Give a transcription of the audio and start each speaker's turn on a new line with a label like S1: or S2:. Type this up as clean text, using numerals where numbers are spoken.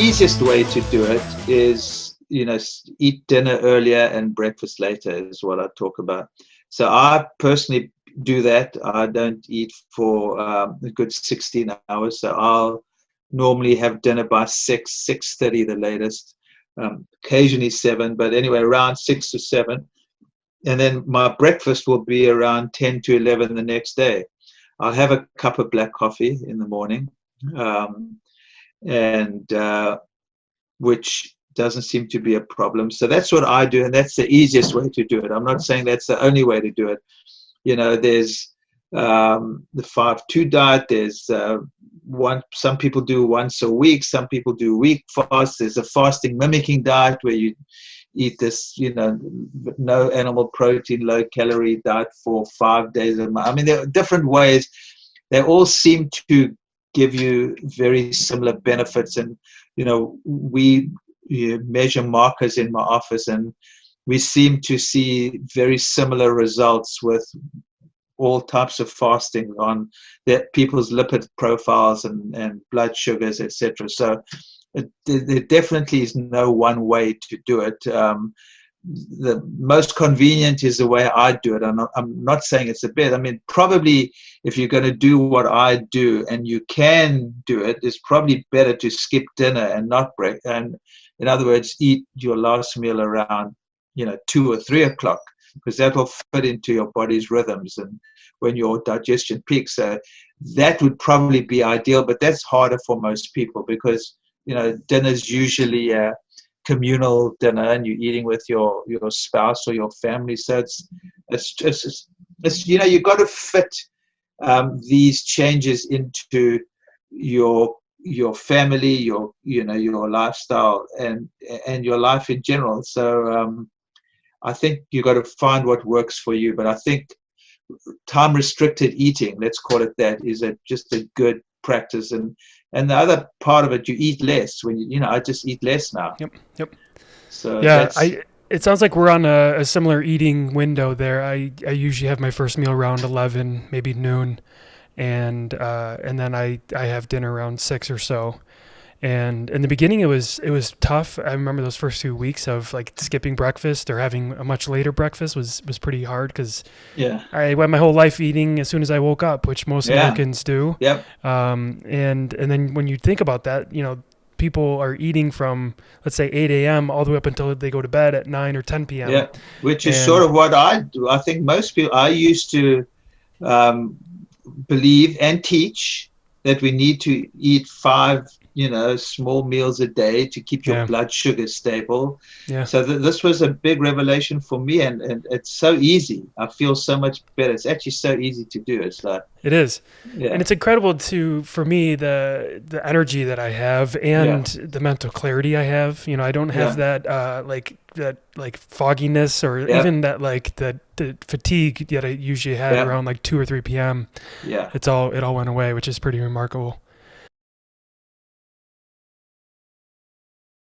S1: easiest way to do it is, eat dinner earlier and breakfast later is what I talk about. So I personally do that. I don't eat for a good 16 hours. So I'll normally have dinner by 6:30 the latest, occasionally 7, but anyway, around 6 or 7. And then my breakfast will be around 10 to 11 the next day. I'll have a cup of black coffee in the morning, and which doesn't seem to be a problem. So that's what I do, and that's the easiest way to do it. I'm not saying that's the only way to do it. There's the 5-2 diet. There's some people do once a week. Some people do week fast. There's a fasting mimicking diet where you eat this, no animal protein, low calorie diet for 5 days a month. I mean, there are different ways. They all seem to give you very similar benefits. And, we measure markers in my office, and we seem to see very similar results with all types of fasting on people's lipid profiles and blood sugars, etc. So there definitely is no one way to do it. The most convenient is the way I do it. I'm not saying it's the best. I mean, probably if you're going to do what I do and you can do it, it's probably better to skip dinner and not break. And in other words, eat your last meal around, 2 or 3 o'clock, because that will fit into your body's rhythms and when your digestion peaks. So that would probably be ideal, but that's harder for most people because, dinner's usually a communal dinner and you're eating with your spouse or your family. So it's you've got to fit these changes into your family, your lifestyle and your life in general. So I think you've got to find what works for you. But I think time restricted eating, let's call it that, is just a good practice. And the other part of it, you eat less. When I just eat less now.
S2: Yep.
S1: So
S2: Yeah, it sounds like we're on a similar eating window there. I usually have my first meal around 11, maybe noon, and then I have dinner around 6 or so. And in the beginning, it was tough. I remember those first 2 weeks of like skipping breakfast or having a much later breakfast was pretty hard because I went my whole life eating as soon as I woke up, which most Americans do.
S1: Yep.
S2: And then when you think about that, people are eating from, let's say, 8 a.m. all the way up until they go to bed at 9 or 10 p.m.
S1: Yeah, which is sort of what I do. I think most people, I used to believe and teach that we need to eat 5 small meals a day to keep your blood sugar stable.
S2: Yeah.
S1: So this was a big revelation for me, and it's so easy. I feel so much better. It's actually so easy to do. It's like
S2: it is,
S1: yeah.
S2: And it's incredible for me the energy that I have and the mental clarity I have. I don't have that like fogginess or even that like the fatigue that I usually had around like 2 or 3 p.m.
S1: Yeah,
S2: it all went away, which is pretty remarkable.